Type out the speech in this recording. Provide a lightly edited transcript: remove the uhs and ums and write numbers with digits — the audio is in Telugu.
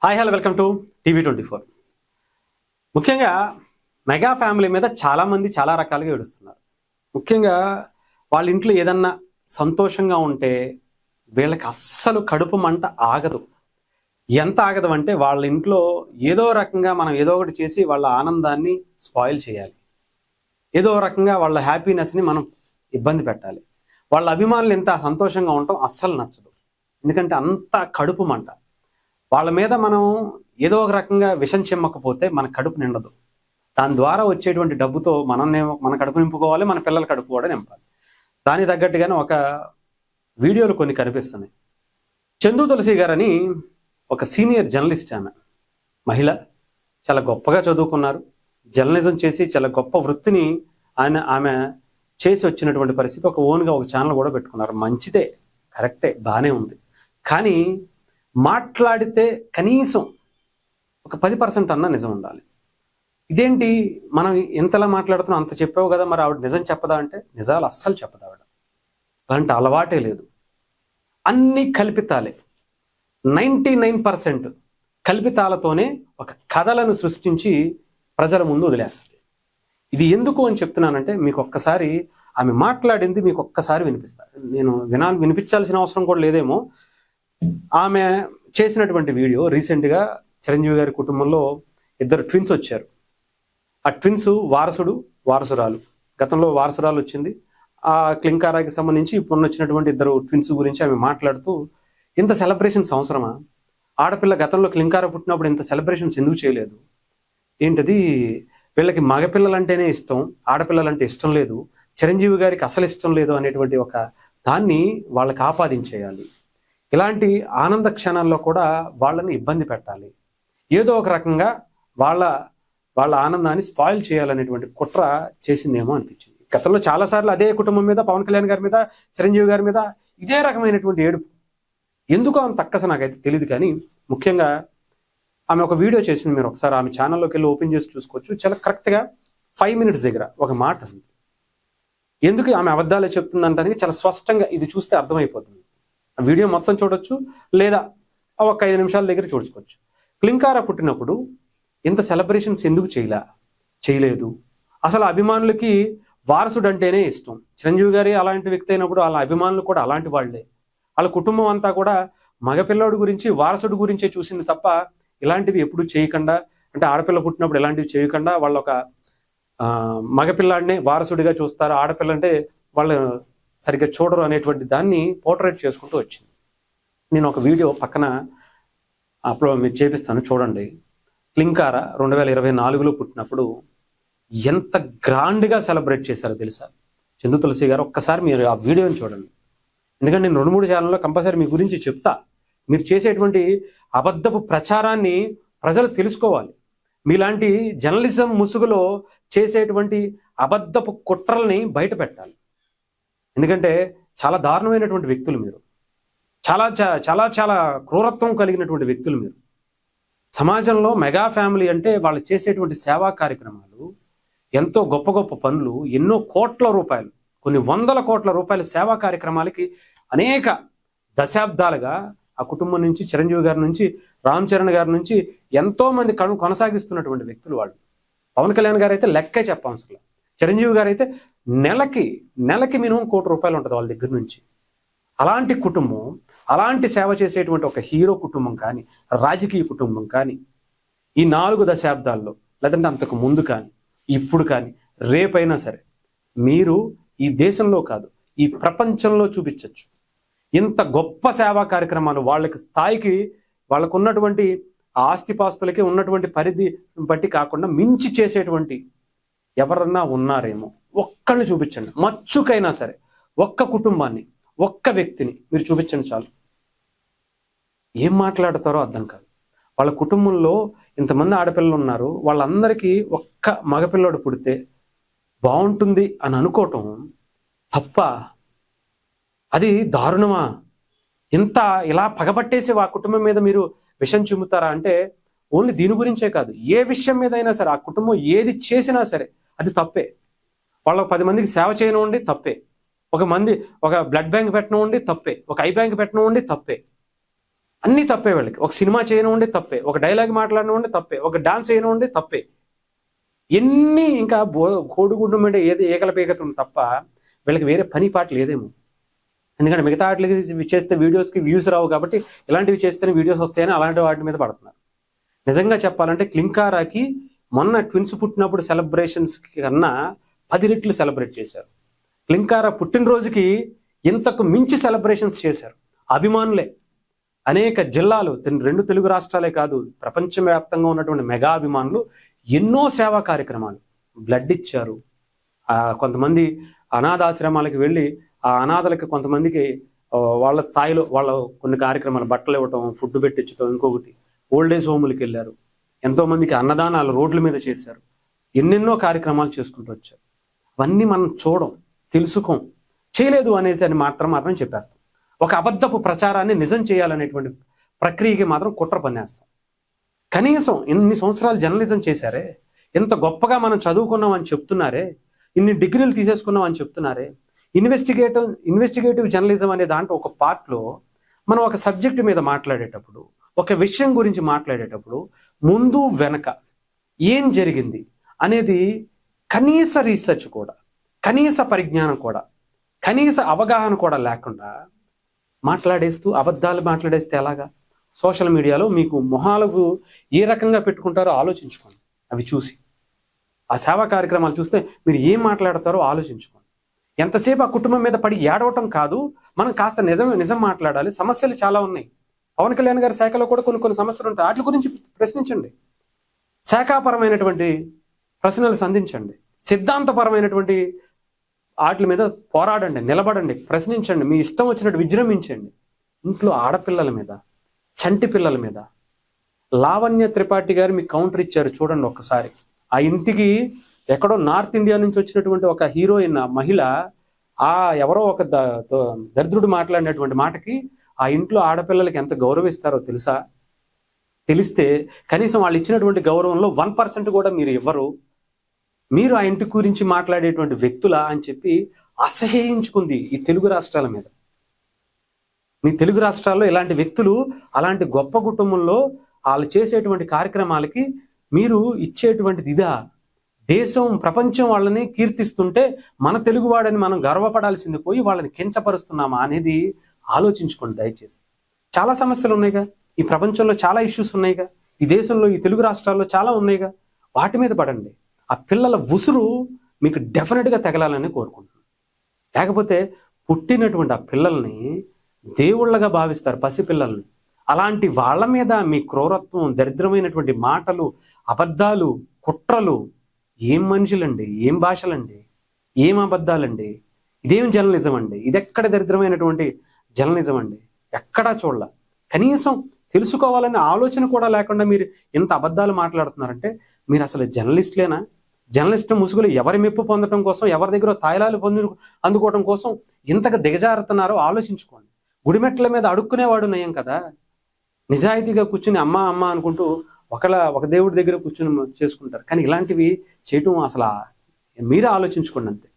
హాయ్ హలో వెల్కమ్ టు టీవీ24. ముఖ్యంగా మెగా ఫ్యామిలీ మీద చాలామంది చాలా రకాలుగా ఏడుస్తున్నారు. ముఖ్యంగా వాళ్ళ ఇంట్లో ఏదన్నా సంతోషంగా ఉంటే వీళ్ళకి అస్సలు కడుపు మంట ఆగదు. ఎంత ఆగదు అంటే వాళ్ళ ఇంట్లో ఏదో రకంగా మనం ఏదో ఒకటి చేసి వాళ్ళ ఆనందాన్ని స్పాయిల్ చేయాలి. ఏదో రకంగా వాళ్ళ హ్యాపీనెస్ని మనం ఇబ్బంది పెట్టాలి. వాళ్ళ అభిమానులు ఎంత సంతోషంగా ఉండటం అస్సలు నచ్చదు. ఎందుకంటే అంత కడుపు మంట. వాళ్ళ మీద మనం ఏదో ఒక రకంగా విషం చిమ్మకపోతే మన కడుపు నిండదు. దాని ద్వారా వచ్చేటువంటి డబ్బుతో మన కడుపు నింపుకోవాలి, మన పిల్లల కడుపు కూడా నింపాలి. దాని తగ్గట్టుగానే ఒక వీడియోలు కొన్ని కనిపిస్తున్నాయి. చందు తులసి గారని ఒక సీనియర్ జర్నలిస్ట్, ఆమె మహిళ, చాలా గొప్పగా చదువుకున్నారు. జర్నలిజం చేసి చాలా గొప్ప వృత్తిని ఆమె చేసి వచ్చినటువంటి పరిస్థితి. ఒక ఓన్గా ఒక ఛానల్ కూడా పెట్టుకున్నారు. మంచిదే, కరెక్టే, బాగానే ఉంది. కానీ మాట్లాడితే కనీసం ఒక 10% అన్నా నిజం ఉండాలి. ఇదేంటి మనం ఎంతలా మాట్లాడుతున్నాం, అంత చెప్పావు కదా, మరి ఆవిడ నిజం చెప్పదా అంటే నిజాలు అస్సలు చెప్పదు ఆవిడ. అలాంటి అలవాటే లేదు. అన్ని కల్పితాలే. 99% కల్పితాలతోనే ఒక కథలను సృష్టించి ప్రజల ముందు వదిలేస్తుంది. ఇది ఎందుకు అని చెప్తున్నానంటే మీకు ఒక్కసారి ఆమె మాట్లాడింది మీకు ఒక్కసారి వినిపిస్తారు. నేను వినిపించాల్సిన అవసరం కూడా లేదేమో. ఆమె చేసినటువంటి వీడియో రీసెంట్గా చిరంజీవి గారి కుటుంబంలో 2 ట్విన్స్ వచ్చారు. ఆ ట్విన్స్ వారసురాలు. గతంలో వారసురాలు వచ్చింది. ఆ క్లింకారాకి సంబంధించి ఇప్పుడు వచ్చినటువంటి 2 ట్విన్స్ గురించి ఆమె మాట్లాడుతూ, ఇంత సెలబ్రేషన్స్ అవసరమా? ఆడపిల్ల గతంలో క్లింకార పుట్టినప్పుడు ఇంత సెలబ్రేషన్స్ ఎందుకు చేయలేదు? ఏంటది, వీళ్ళకి మగపిల్లలంటేనే ఇష్టం, ఆడపిల్లలంటే ఇష్టం లేదు, చిరంజీవి గారికి అసలు ఇష్టం లేదు అనేటువంటి ఒక దాన్ని వాళ్ళకి ఆపాదించేయాలి. ఇలాంటి ఆనంద క్షణాల్లో కూడా వాళ్ళని ఇబ్బంది పెట్టాలి. ఏదో ఒక రకంగా వాళ్ళ ఆనందాన్ని స్పాయిల్ చేయాలనేటువంటి కుట్ర చేసిందేమో అనిపించింది. గతంలో చాలాసార్లు అదే కుటుంబం మీద, పవన్ కళ్యాణ్ గారి మీద, చిరంజీవి గారి మీద ఇదే రకమైనటువంటి ఏడుపు. ఎందుకో అంత అక్కస నాకైతే తెలియదు. కానీ ముఖ్యంగా ఆమె ఒక వీడియో చేసింది. మీరు ఒకసారి ఆమె ఛానల్లోకి వెళ్ళి ఓపెన్ చేసి చూసుకోవచ్చు. చాలా కరెక్ట్గా 5 minutes దగ్గర ఒక మాట ఉంది. ఎందుకు ఆమె అబద్ధాలే చెప్తుందంటానికి చాలా స్పష్టంగా ఇది చూస్తే అర్థమైపోతుంది. వీడియో మొత్తం చూడొచ్చు, లేదా ఒక 5 నిమిషాల దగ్గర చూసుకోవచ్చు. క్లింకార పుట్టినప్పుడు ఇంత సెలబ్రేషన్స్ ఎందుకు చేయలేదు? అసలు అభిమానులకి వారసుడు అంటేనే ఇష్టం. చిరంజీవి గారి అలాంటి వ్యక్తి అయినప్పుడు వాళ్ళ అభిమానులు కూడా అలాంటి వాళ్ళే. వాళ్ళ కుటుంబం అంతా కూడా మగపిల్లాడు గురించి, వారసుడు గురించే చూసింది తప్ప ఇలాంటివి ఎప్పుడు చేయకుండా, అంటే ఆడపిల్ల పుట్టినప్పుడు ఇలాంటివి చేయకుండా వాళ్ళ ఒక మగపిల్లాడినే వారసుడిగా చూస్తారు, ఆడపిల్ల అంటే వాళ్ళు సరిగ్గా చూడరు అనేటువంటి దాన్ని పోర్ట్రేట్ చేసుకుంటూ వచ్చింది. నేను ఒక వీడియో పక్కన అప్లోడ్ మీకు చేపిస్తాను, చూడండి. క్లింకార 2024లో పుట్టినప్పుడు ఎంత గ్రాండ్గా సెలబ్రేట్ చేశారో తెలుసా చందు తులసి గారు? ఒక్కసారి మీరు ఆ వీడియోని చూడండి. ఎందుకంటే నేను 2-3 ఛానల్లో కంపల్సరీ మీ గురించి చెప్తా. మీరు చేసేటువంటి అబద్ధపు ప్రచారాన్ని ప్రజలు తెలుసుకోవాలి. మీలాంటి జర్నలిజం ముసుగులో చేసేటువంటి అబద్ధపు కుట్రల్ని బయట పెట్టాలి. ఎందుకంటే చాలా దారుణమైనటువంటి వ్యక్తులు మీరు. చాలా చాలా చాలా క్రూరత్వం కలిగినటువంటి వ్యక్తులు మీరు. సమాజంలో మెగా ఫ్యామిలీ అంటే వాళ్ళు చేసేటువంటి సేవా కార్యక్రమాలు, ఎంతో గొప్ప గొప్ప పనులు, ఎన్నో కోట్ల రూపాయలు, కొన్ని 100 కోట్ల రూపాయల సేవా కార్యక్రమాలకి అనేక దశాబ్దాలుగా ఆ కుటుంబం నుంచి, చిరంజీవి గారి నుంచి, రామ్ చరణ్ గారి నుంచి ఎంతో మంది కొనసాగిస్తున్నటువంటి వ్యక్తులు వాళ్ళు. పవన్ కళ్యాణ్ గారు అయితే లెక్కే చెప్పవసరం లేదు. చిరంజీవి గారు అయితే నెలకి మినిమం 1 కోటి రూపాయలు ఉంటుంది వాళ్ళ దగ్గర నుంచి. అలాంటి కుటుంబం, అలాంటి సేవ చేసేటువంటి ఒక హీరో కుటుంబం కానీ, రాజకీయ కుటుంబం కానీ, ఈ 4 దశాబ్దాల్లో, లేదంటే అంతకు ముందు కానీ, ఇప్పుడు కానీ, రేపైనా సరే మీరు ఈ దేశంలో కాదు, ఈ ప్రపంచంలో చూపించవచ్చు. ఇంత గొప్ప సేవా కార్యక్రమాలు వాళ్ళకి స్థాయికి, వాళ్ళకు ఉన్నటువంటి ఆస్తిపాస్తులకి ఉన్నటువంటి పరిధి బట్టి కాకుండా మించి చేసేటువంటి ఎవరన్నా ఉన్నారేమో ఒక్కళ్ళని చూపించండి. మచ్చుకైనా సరే ఒక్క కుటుంబాన్ని, ఒక్క వ్యక్తిని మీరు చూపించండి చాలు. ఏం మాట్లాడతారో అర్థం కాదు. వాళ్ళ కుటుంబంలో ఇంతమంది ఆడపిల్లలు ఉన్నారు, వాళ్ళందరికీ ఒక్క మగపిల్లడు పుడితే బాగుంటుంది అని అనుకోవటం తప్ప, అది దారుణమా? ఇలా పగబట్టేసి ఆ కుటుంబం మీద మీరు విషం చిమ్ముతారా అంటే ఓన్లీ దీని గురించే కాదు, ఏ విషయం మీద అయినా సరే, ఆ కుటుంబం ఏది చేసినా సరే అది తప్పే. వాళ్ళ 10 మందికి సేవ చేయనివ్వండి తప్పే, ఒక బ్లడ్ బ్యాంక్ పెట్టనివ్వండి తప్పే, ఒక ఐ బ్యాంక్ పెట్టనివ్వండి తప్పే. అన్నీ తప్పే వాళ్ళకి. ఒక సినిమా చేయనివ్వండి తప్పే, ఒక డైలాగ్ మాట్లాడినవ్వండి తప్పే, ఒక డాన్స్ చేయనివ్వండి తప్పే. ఎన్ని ఇంకా కోడిగుడ్డు మీద ఏది ఏకల పీకతం తప్ప వీళ్ళకి వేరే పని పాట లేదేమో. ఎందుకంటే మిగతా వాటికి చేస్తే వీడియోస్కి వ్యూస్ రావు కాబట్టి ఇలాంటివి చేస్తేనే వీడియోస్ వస్తాయని అలాంటి వాటి మీద పడుతున్నారు. నిజంగా చెప్పాలంటే క్లింకారాకి మొన్న ట్విన్స్ పుట్టినప్పుడు సెలబ్రేషన్స్ కన్నా 10 రెట్లు సెలబ్రేట్ చేశారు. క్లింకారా పుట్టినరోజుకి ఇంతకు మించి సెలబ్రేషన్స్ చేశారు అభిమానులే. అనేక జిల్లాలు, 2 తెలుగు రాష్ట్రాలే కాదు, ప్రపంచవ్యాప్తంగా ఉన్నటువంటి మెగా అభిమానులు ఎన్నో సేవా కార్యక్రమాలు, బ్లడ్ ఇచ్చారు. కొంతమంది అనాథాశ్రమాలకు వెళ్ళి ఆ అనాథలకి కొంతమందికి వాళ్ళ స్థాయిలో వాళ్ళ కొన్ని కార్యక్రమాలు, బట్టలు ఇవ్వటం, ఫుడ్ పెట్టించడం, ఇంకొకటి ఓల్డేజ్ హోములకి వెళ్ళారు. ఎంతో మందికి అన్నదానాలు రోడ్ల మీద చేశారు. ఎన్నెన్నో కార్యక్రమాలు చేసుకుంటూ వచ్చారు. అవన్నీ మనం చూడం, తెలుసుకోం, చేయలేదు అనేసి అని మాత్రం చెప్పేస్తాం. ఒక అబద్ధపు ప్రచారాన్ని నిజం చేయాలనేటువంటి ప్రక్రియకి మాత్రం కుట్ర పన్నేస్తాం. కనీసం ఇన్ని సంవత్సరాలు జర్నలిజం చేశారే, ఎంత గొప్పగా మనం చదువుకున్నాం అని చెప్తున్నారే, ఇన్ని డిగ్రీలు తీసేసుకున్నాం అని చెప్తున్నారే. ఇన్వెస్టిగేటివ్ జర్నలిజం అనే దాంట్లో ఒక పార్ట్లో మనం ఒక సబ్జెక్టు మీద మాట్లాడేటప్పుడు, ఒక విషయం గురించి మాట్లాడేటప్పుడు ముందు వెనక ఏం జరిగింది అనేది కనీస రీసెర్చ్ కూడా, కనీస పరిజ్ఞానం కూడా, కనీస అవగాహన కూడా లేకుండా మాట్లాడేస్తూ అబద్ధాలు మాట్లాడేస్తే ఎలాగా? సోషల్ మీడియాలో మీకు మొహాలకు ఏ రకంగా పెట్టుకుంటారో ఆలోచించుకోండి. అవి చూసి ఆ సేవా కార్యక్రమాలు చూస్తే మీరు ఏం మాట్లాడతారో ఆలోచించుకోండి. ఎంతసేపు ఆ కుటుంబం మీద పడి ఏడవటం కాదు, మనం కాస్త నిజం మాట్లాడాలి. సమస్యలు చాలా ఉన్నాయి. పవన్ కళ్యాణ్ గారి శాఖలో కూడా కొన్ని సమస్యలు ఉంటాయి. వాటి గురించి ప్రశ్నించండి. శాఖాపరమైనటువంటి ప్రశ్నలు సంధించండి. సిద్ధాంతపరమైనటువంటి వాటి మీద పోరాడండి, నిలబడండి, ప్రశ్నించండి. మీ ఇష్టం వచ్చినట్టు విజృంభించండి. ఇంట్లో ఆడపిల్లల మీద, చంటి పిల్లల మీద లావణ్య త్రిపాఠి గారు మీకు కౌంటర్ ఇచ్చారు చూడండి ఒక్కసారి. ఆ ఇంటికి ఎక్కడో నార్త్ ఇండియా నుంచి వచ్చినటువంటి ఒక హీరోయిన్ మహిళ, ఎవరో ఒక దరిద్రుడు మాట్లాడినటువంటి మాటకి ఆ ఇంట్లో ఆడపిల్లలకి ఎంత గౌరవిస్తారో తెలుసా? తెలిస్తే కనీసం వాళ్ళు ఇచ్చినటువంటి గౌరవంలో 1% కూడా మీరు ఇవ్వరు. మీరు ఆ ఇంటి గురించి మాట్లాడేటువంటి వ్యక్తులా అని చెప్పి అసహ్యించుకుంది ఈ తెలుగు రాష్ట్రాల మీద. మీ తెలుగు రాష్ట్రాల్లో ఇలాంటి వ్యక్తులు, అలాంటి గొప్ప కుటుంబంలో వాళ్ళు చేసేటువంటి కార్యక్రమాలకి మీరు ఇచ్చేటువంటిది ఇదా? దేశం, ప్రపంచం వాళ్ళని కీర్తిస్తుంటే మన తెలుగువాడని మనం గర్వపడాల్సింది పోయి వాళ్ళని కించపరుస్తున్నామా అనేది ఆలోచించుకోండి దయచేసి. చాలా సమస్యలు ఉన్నాయిగా, ఈ ప్రపంచంలో చాలా ఇష్యూస్ ఉన్నాయిగా, ఈ దేశంలో, ఈ తెలుగు రాష్ట్రాల్లో చాలా ఉన్నాయిగా. వాటి మీద పడండి. ఆ పిల్లల ఉసురు మీకు డెఫినెట్గా తగలాలని కోరుకుంటున్నాను. లేకపోతే పుట్టినటువంటి ఆ పిల్లల్ని దేవుళ్ళగా భావిస్తారు, పసిపిల్లల్ని. అలాంటి వాళ్ళ మీద మీ క్రూరత్వం, దరిద్రమైనటువంటి మాటలు, అబద్ధాలు, కుట్రలు. ఏం మనుషులండి, ఏం భాషలండి, ఏం అబద్ధాలండి, ఇదేం జర్నలిజం అండి? ఇదెక్కడ దరిద్రమైనటువంటి జర్నలిజం అండి? ఎక్కడా చూడాల. కనీసం తెలుసుకోవాలనే ఆలోచన కూడా లేకుండా మీరు ఎంత అబద్ధాలు మాట్లాడుతున్నారంటే మీరు అసలు జర్నలిస్టులేనా? జర్నలిస్ట్ ముసుగులు ఎవరి మెప్పు పొందడం కోసం, ఎవరి దగ్గర తాయిలాలు అందుకోవడం కోసం ఇంతగా దిగజారుతున్నారో ఆలోచించుకోండి. గుడిమెట్ల మీద అడుక్కునేవాడు నయం కదా. నిజాయితీగా కూర్చుని అమ్మ అమ్మ అనుకుంటూ ఒక దేవుడి దగ్గర కూర్చుని చేసుకుంటారు. కానీ ఇలాంటివి చేయటం అసలు మీరే ఆలోచించుకోండి అంతే.